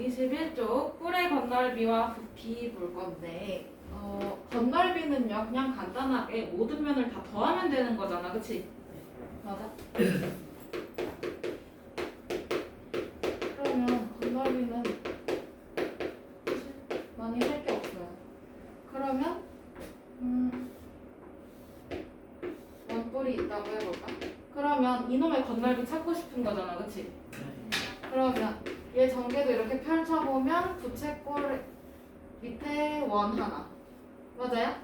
21쪽 뿔의 건널비와 부피 볼 건데 건널비는요 그냥 간단하게 모든 면을 다 더하면 되는 거잖아, 그치? 맞아? 그러면 건널비는 많이 할 게 없어요. 그러면 원뿔이 있다고 해볼까? 그러면 이놈의 건널비 찾고 싶은 거잖아, 그치? 그러면 얘 전개도 이렇게 펼쳐보면 부채꼴 밑에 원 하나 맞아요?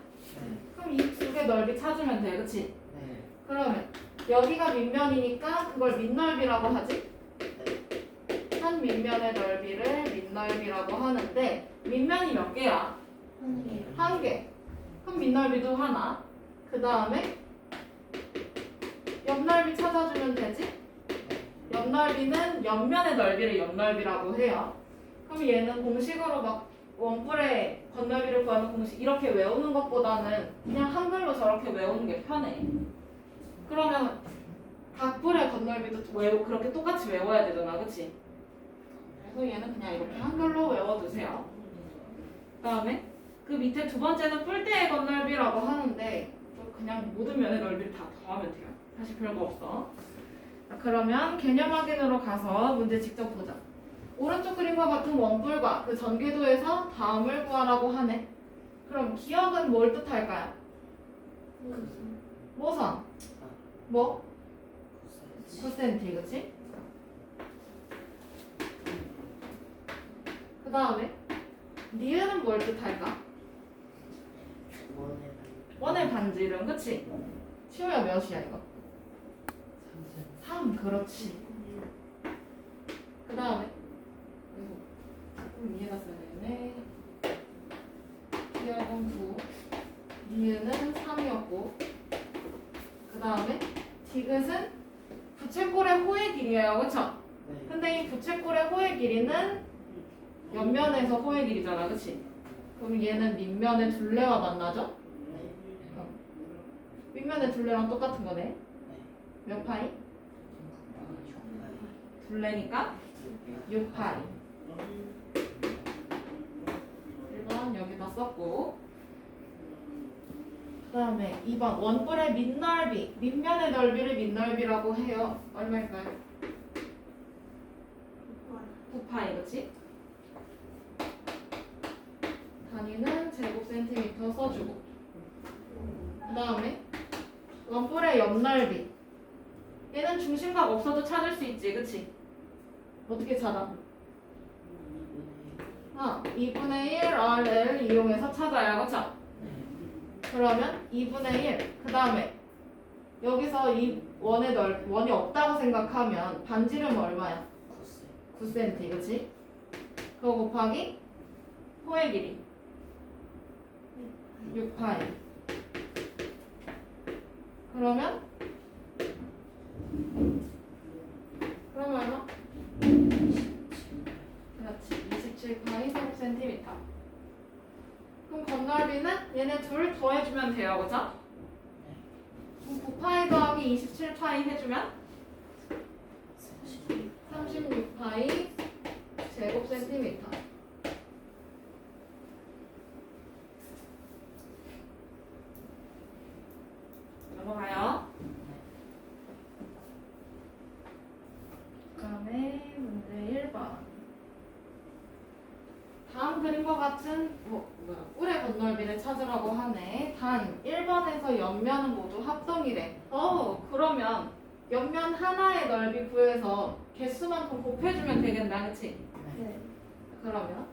그럼 이 두 개 넓이 찾으면 돼, 그치? 그러면 여기가 밑면이니까 그걸 밑넓이라고 하지? 한 밑면의 넓이를 밑넓이라고 하는데 밑면이 몇 개야? 한 개. 그럼 밑넓이도 하나. 그 다음에 옆넓이 찾아주면 되지? 옆넓이는 옆면의 넓이를 옆넓이라고 해요. 그럼 얘는 공식으로 막 원뿔의 건널비를 구하는 공식 이렇게 외우는 것보다는 그냥 한글로 저렇게 외우는 게 편해. 그러면 각 뿔의 건널비도 그렇게 똑같이 외워야 되잖아, 그치? 그래서 얘는 그냥 이렇게 한글로 외워두세요. 그 다음에 그 밑에 두 번째는 뿔대의 건널비라고 하는데 그냥 모든 면의 넓이를 다 더하면 돼요. 사실 별거 없어. 자, 그러면 개념 확인으로 가서 문제 직접 보자. 오른쪽 그림과 같은 원뿔과 그 전궤도에서 다음을 구하라고 하네. 그럼 기억은 뭘 뜻할까요? 모선. 뭐? 9cm, 그치? 그 다음에 니은은 뭘 뜻할까? 원의 반지름, 그치? 치호야 몇이야 이거? 3, 그렇지. 그 다음에 위에다 써야 되네. 기억은 9, 니은은 3이었고 그 다음에 디귿은 부채꼴의 호의 길이에요, 그쵸? 근데 이 부채꼴의 호의 길이는 옆면에서 호의 길이잖아, 그치? 그럼 얘는 밑면의 둘레와 만나죠? 윗면의 둘레랑 똑같은 거네. 몇 파이? 둘레니까 6파이. 1번 여기다 썼고 그 다음에 2번 원뿔의 밑넓이 밑면의 넓이를 밑넓이라고 해요. 얼마일까요? 9파이, 그치? 단위는 제곱센티미터 써주고 그 다음에 원뿔의 옆넓이 얘는 중심각 없어도 찾을 수 있지, 그치? 어떻게 찾아? 2분의 1 RL 이용해서 찾아요, 그쵸? 그러면 2분의 1 그 다음에 여기서 이 원이 없다고 생각하면 반지름 얼마야? 9cm, 그치? 그거 곱하기 호의 길이 6파이. 그러면 얼마? 그렇지, 27파이 3cm. 그럼 건널비는 얘네 둘 더해주면 돼요, 그죠? 그럼 9파이 더하기 27파이 해주면 36파이 제곱센티미터. 넘어가요. 그 다음에 문제 1번. 다음 그림과 같은 뿔의 건널비를 찾으라고 하네. 단 1번에서 옆면은 모두 합동이래. 그러면 옆면 하나의 넓이 구해서 개수만큼 곱해주면 되겠다, 그치? 네. 그러면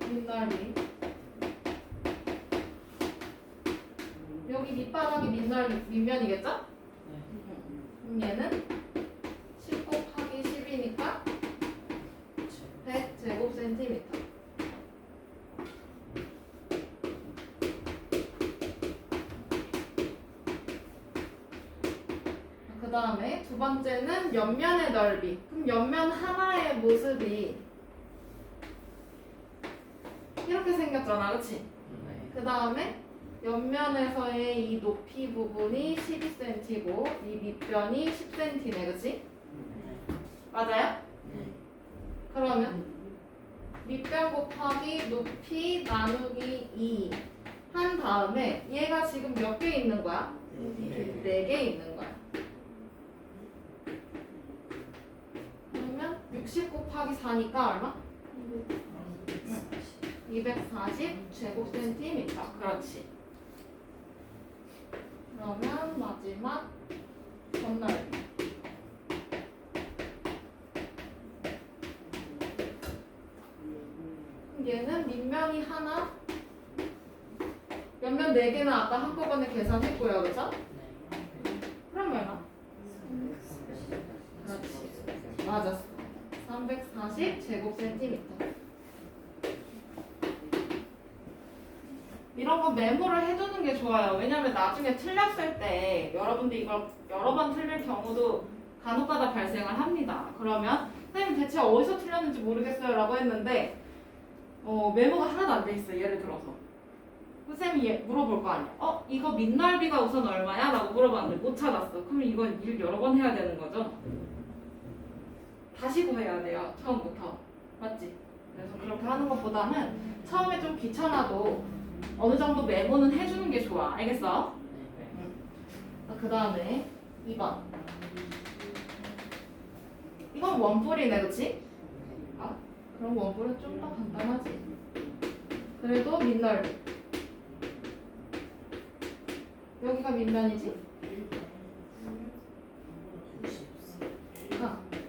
밑넓이 여기 밑바닥이 밑면이겠죠? 그럼 얘는 10 곱하기 10이니까 100 제곱센티미터. 그 다음에 두 번째는 옆면의 넓이. 그럼 옆면 하나의 모습이 이렇게 생겼잖아, 그치? 그 다음에 옆면에서의 이 높이 부분이 12cm고 이 밑변이 10cm네, 그치? 맞아요? 네. 그 다음에 세 번째는 옆면의 넓이. 얘는 두 개의 넓이를 더해주면 되겠다, 그치? 그럼 옆면의 넓이는 9cm고 밑변이 10cm네, 그치? 맞아요? 네. 그러면 밑변 곱하기 높이 나누기 2 한 다음에 얘가 지금 몇 개 있는 거야? 4개 있는 거야. 그러면 60 곱하기 4니까 얼마? 240 제곱센티미터. 그렇지. 그러면 마지막 건널비. 얘는 밑면이 하나, 옆면 4개는 아까 한꺼번에 계산했고요. 그죠? 그럼 얼마? 그렇지. 맞았어. 340 제곱센티미터. 이런 거 메모를 해두는 게 좋아요. 왜냐면 나중에 틀렸을 때 여러분들이 이걸 여러 번 틀릴 경우도 간혹가다 발생을 합니다. 그러면 선생님 대체 어디서 틀렸는지 모르겠어요 라고 했는데 메모가 하나도 안 돼 있어요. 예를 들어서 선생님이 물어볼 거 아니야. 이거 밑넓이가 우선 얼마야? 라고 물어봤는데 못 찾았어. 그럼 이건 일 여러 번 해야 되는 거죠. 다시 구해야 돼요. 처음부터. 맞지? 그래서 그렇게 하는 것보다는 처음에 좀 귀찮아도 어느 정도 메모는 해주는 게 좋아. 알겠어? 그 다음에 2번. 이건 원뿔이네, 그치? 그럼 원뿔은 좀 더 간단하지. 그래도 밑넓이. 여기가 밑면이지?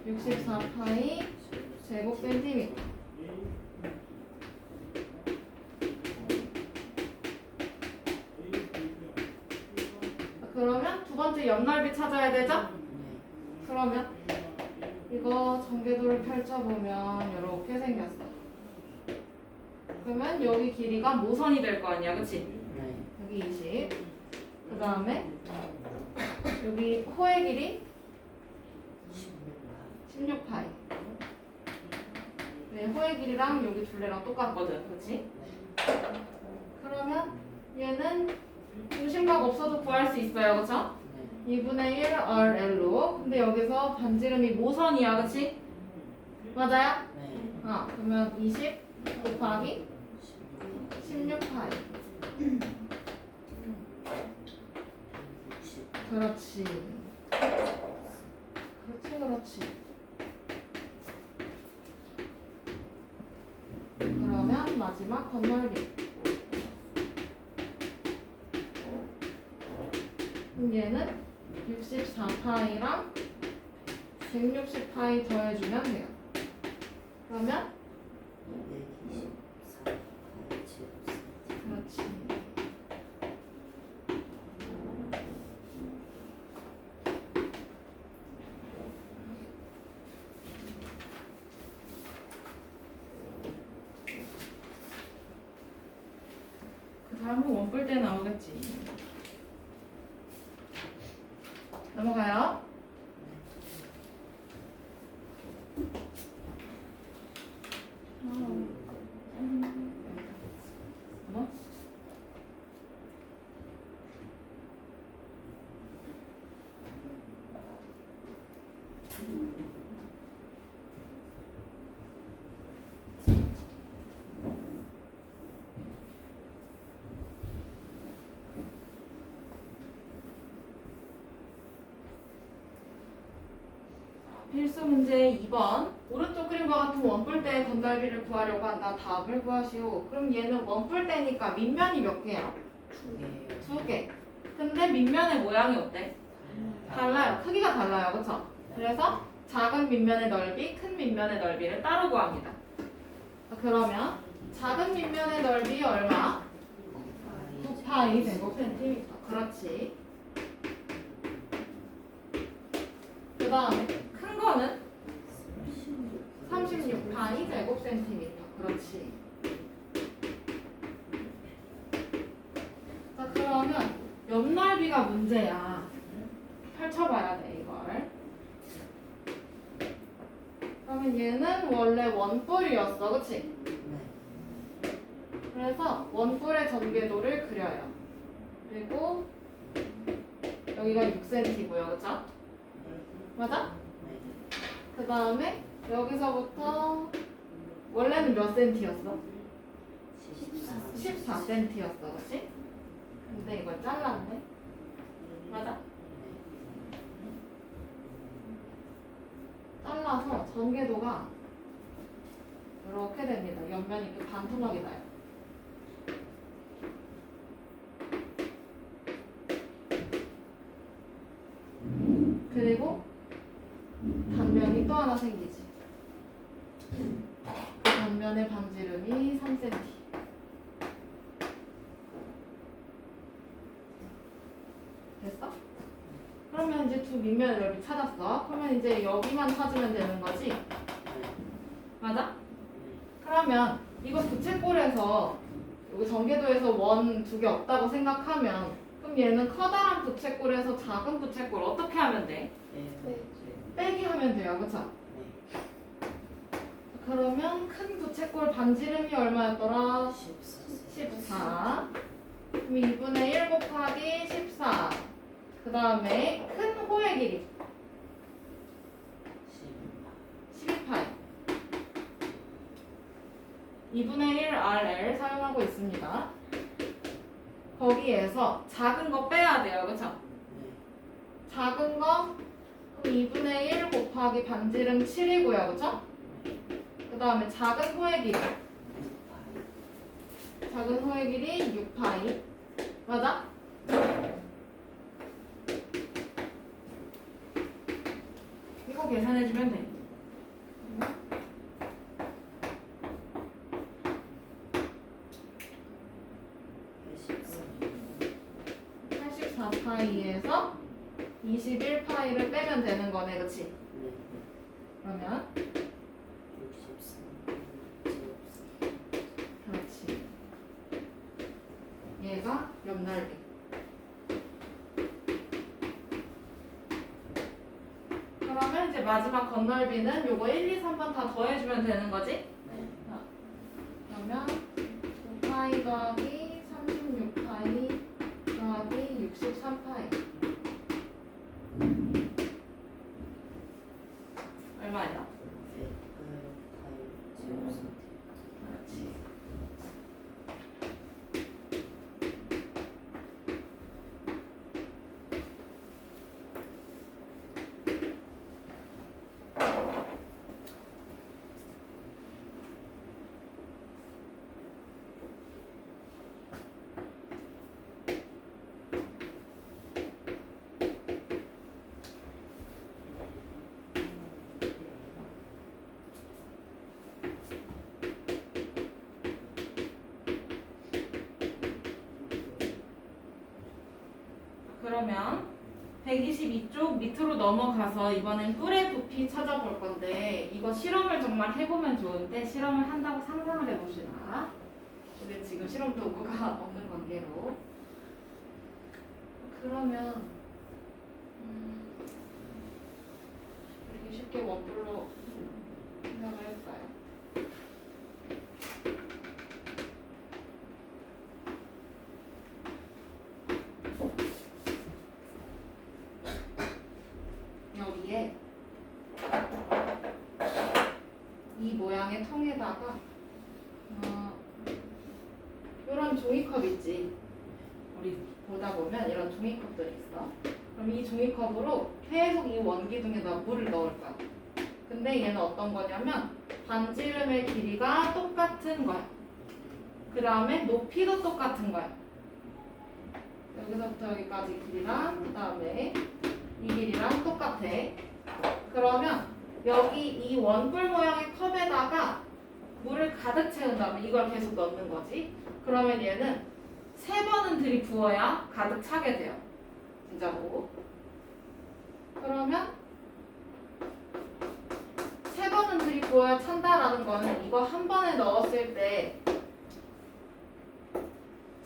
64파이 제곱센티미터. 그러면 두 번째 옆넓이 찾아야 되죠? 그러면 이거 전개도를 펼쳐보면 이렇게 생겼어. 그러면 여기 길이가 모선이 될 거 아니야, 그치? 여기 20. 그 다음에 여기 코의 길이 16파이. 네, 호의 길이랑 여기 둘레랑 똑같거든, 그치? 그러면 얘는 중심각 없어도 구할 수 있어요, 그쵸? 2분의 1 RL로. 근데 여기서 반지름이 모선이야, 그치? 맞아요? 그러면 20 곱하기 16파이. 그렇지. 그렇지. 그러면 마지막 건널비. 그럼 얘는 64파이랑 160파이 더해주면 돼요. 그러면 그렇지. 그 다음은 원뿔 때 나오겠지. 넘어가요. 뭐? 필수 문제 2번. 오른쪽 그림과 같은 원뿔대의 건널비를 구하려고 한다. 답을 구하시오. 그럼 얘는 원뿔대니까 밑면이 몇 개야? 2개. 근데 밑면의 모양이 어때? 달라요. 크기가 달라요. 그쵸? 그래서 작은 밑면의 넓이, 큰 밑면의 넓이를 따로 구합니다. 그러면 작은 밑면의 넓이 얼마? 9파이 제곱센티미터. 그렇지. 그 다음에 큰 거는 36파이 제곱센티미터. 그렇지. 자, 그러면 옆넓이가 문제야. 펼쳐봐야 돼, 이걸. 그러면 얘는 원래 원뿔이었어, 그치? 그래서 원뿔의 전개도를 그려요. 그리고 여기가 6cm고요, 그쵸? 맞아? 그 다음에 여기서부터 원래는 몇 센티였어? 14cm였어, 그렇지? 근데 이걸 잘랐네. 맞아? 잘라서 전개도가 이렇게 됩니다. 옆면이 이렇게 반토막이 나요. 그리고 단면이 또 하나 생기지. 단면의 반지름이 3cm. 됐어? 그러면 이제 두 밑면의 넓이 찾았어. 그러면 이제 여기만 찾으면 되는 거지? 맞아? 그러면 이거 부채꼴에서 여기 전개도에서 원 두 개 없다고 생각하면 그럼 얘는 커다란 부채꼴에서 작은 부채꼴 어떻게 하면 돼? 빼기 하면 돼요. 그쵸? 그러면 큰 부채꼴 반지름이 얼마였더라? 14. 그럼 2분의 1 곱하기 14. 그 다음에 큰 호의 길이 12파이. 2분의 1 RL 사용하고 있습니다. 거기에서 작은 거 빼야 돼요. 그쵸? 작은 거 2분의 1 곱하기 반지름 7이고요. 그쵸? 그 다음에 작은 호의 길이. 작은 호의 길이 6파이. 맞아? 이거 계산해주면 돼. 84파이에서 21파이를 빼면 되는 거네, 그치? 그러면 그렇지. 얘가 옆날개. 그러면 이제 마지막 건널비는 요거 1, 2, 3번 다 더해주면 되는 거지? 그러면 5파이 더하기 36파이 더하기 63파이 얼마야? 그렇지. 그러면 122쪽 밑으로 넘어가서 이번엔 뿔의 부피 찾아볼 건데 이거 실험을 정말 해보면 좋은데 실험을 한다고 상상을 해봅시다. 근데 지금 실험 도구가 없는 관계로 그러면 이렇게 쉽게 원뿔로 생각을 할까요? 여기에 이 모양의 통에다가 이런 종이컵 있지. 우리 보다 보면 이런 종이컵들이 있어. 그럼 이 종이컵으로 계속 이 원기둥에다 물을 넣을 거야. 근데 얘는 어떤 거냐면 반지름의 길이가 똑같은 거야. 그 다음에 높이도 똑같은 거야. 여기서부터 여기까지 길이랑 그 다음에 이 길이랑 똑같아. 그러면 여기 이 원뿔 모양의 컵에다가 물을 가득 채운 다음에 이걸 계속 넣는 거지. 그러면 얘는 3번은 들이부어야 가득 차게 돼요. 진짜로. 그러면 3번은 들이부어야 찬다라는 거는 이거 한 번에 넣었을 때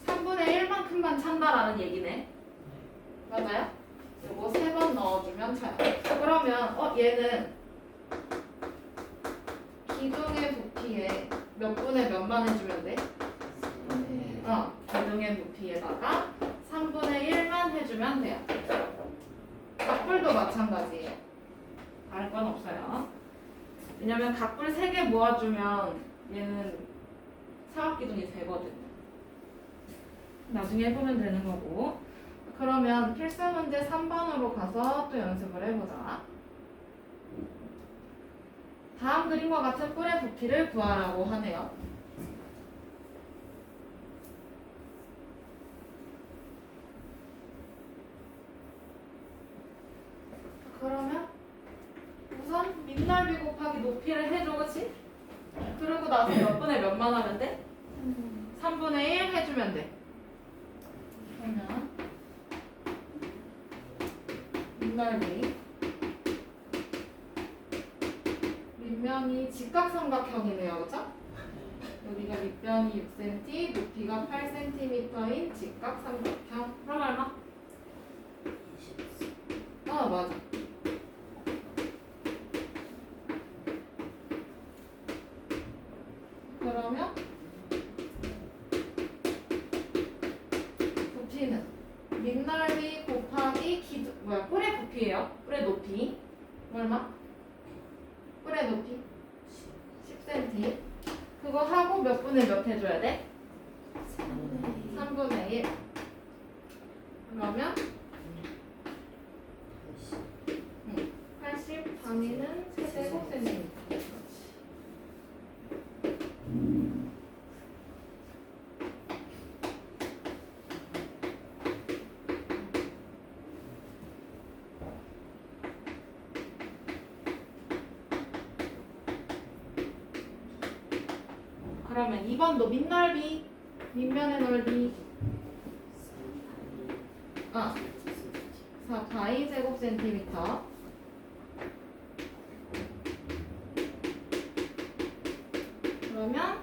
3분의 1만큼만 찬다라는 얘기네. 맞아요? 요거 3번 넣어주면 차요. 그러면 얘는 기둥의 부피에 몇 분의 몇만 해주면 돼? 기둥의 부피에다가 3분의 1만 해주면 돼요. 앞불도 마찬가지예요. 다를 건 없어요. 왜냐면 각불 3개 모아주면 얘는 사각기둥이 되거든. 나중에 해보면 되는 거고. 그러면 필수 문제 3번으로 가서 또 연습을 해보자. 다음 그림과 같은 뿔의 부피를 구하라고 하네요. 그러면 우선 밑넓이 곱하기 높이를 해줘, 그치? 그러고 나서 몇 분의 몇만 하면 돼? 3분의 1 해주면 돼. 그러면 밑넓이 밑면이 직각삼각형이네요, 그쵸? 여기가 밑면이 6cm, 높이가 8cm인 직각삼각형. 그럼 얼마? 맞아. 그러면 부피는 밑넓이 곱하기 뿔의 부피예요. 뿔의 높이 얼마? 뿔의 높이 10cm. 그거 하고 몇 분의 몇 해줘야 돼? 3분의 1. 그러면 80 단위는 세제곱센티미터. 그러면 2번도 밑넓이, 밑면의 넓이 4파이 제곱센티미터. 그러면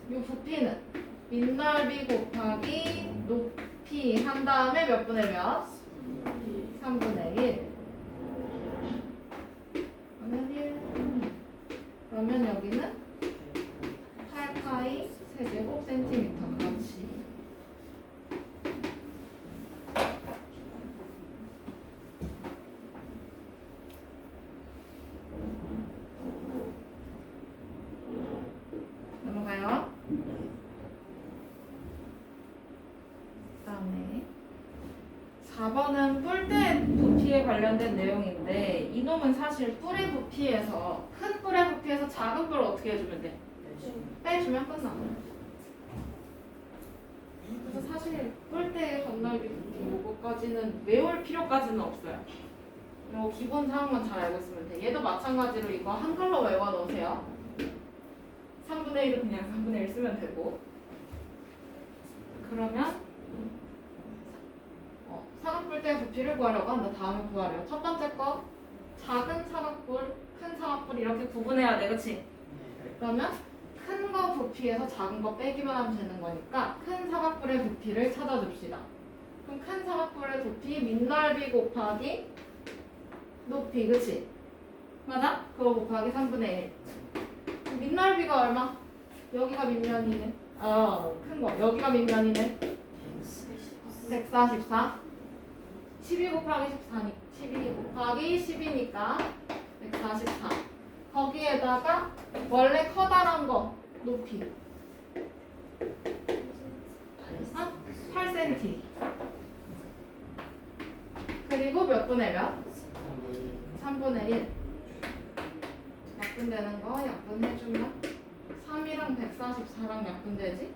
이 부피는 밑넓이 곱하기 높이 한 다음에 몇 분의 몇? 3분의 1. 그러면 여기는 8파이 세제곱센티미터 같이. 넘어가요. 그다음에 4번은 뿔대 부피에 관련된 내용인데 이놈은 사실 뿔의 부피에서 큰 뿔의 부피에서 작은 뿔을 어떻게 해주면 돼? 빼주면 끝나. 그래서 사실 뿔대의 건널비 부피 요거까지는 외울 필요까지는 없어요. 요 기본 사항만 잘 알고 있으면 돼. 얘도 마찬가지로 이거 한글로 외워 놓으세요. 3분의 1은 그냥 3분의 1 쓰면 되고. 그러면 사각뿔대의 부피를 구하려고 한다. 다음에 구하래요. 첫 번째 거 작은 사각뿔, 큰 사각뿔 이렇게 구분해야 돼, 그치? 그러면 큰 거 부피에서 작은 거 빼기만 하면 되는 거니까 큰 사각뿔의 부피를 찾아줍시다. 그럼 큰 사각뿔의 부피 밑넓이 곱하기 높이, 그치? 맞아? 그거 곱하기 3분의 1. 밑넓이가 얼마? 여기가 밑면이네. 큰 거. 여기가 밑면이네. 144. 12 곱하기 14니 12 곱하기 10이니까 144. 거기에다가 원래 커다란 거 높이 8cm. 그리고 몇 분의 몇? 3분의 1. 약분되는 거 약분해주면 3이랑 144랑 약분되지?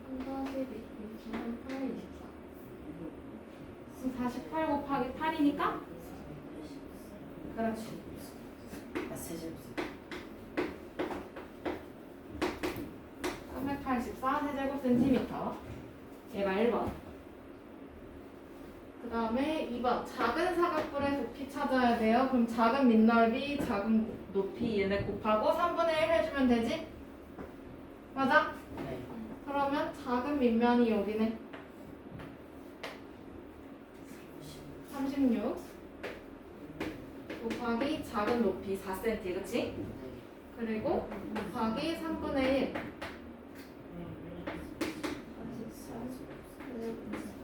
3, 4, 12, 28, 24. 48 곱하기 8이니까? 그렇지. 384 세제곱센티미터. 얘가 1번. 그 다음에 2번. 작은 사각뿔의 부피 찾아야 돼요. 그럼 작은 밑넓이, 작은 높이 얘네 곱하고 3분의 1 해주면 되지? 맞아? 그러면 작은 밑면이 여기네. 36 곱하기 작은 높이 4cm, 그치? 그리고 곱하기 3분의 1.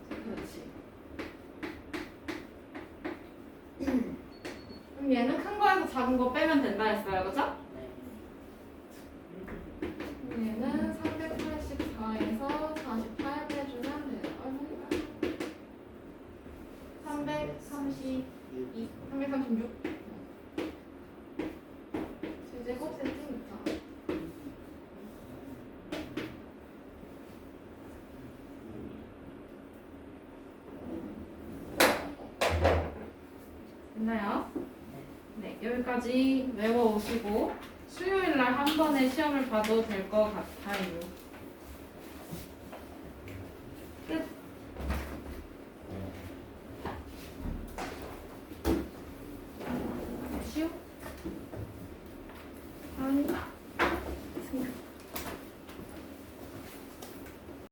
그렇지. 그럼 얘는 큰 거야, 큰거에서 작은 거 빼면 된다 했어요. 그죠? 네. 얘는 384에서 48 빼주면 돼요. 얼마일까? 332, 336 제곱센티미터. 됐나요? 네, 여기까지 외워오시고 수요일 날 한 번에 시험을 봐도 될 것 같아요.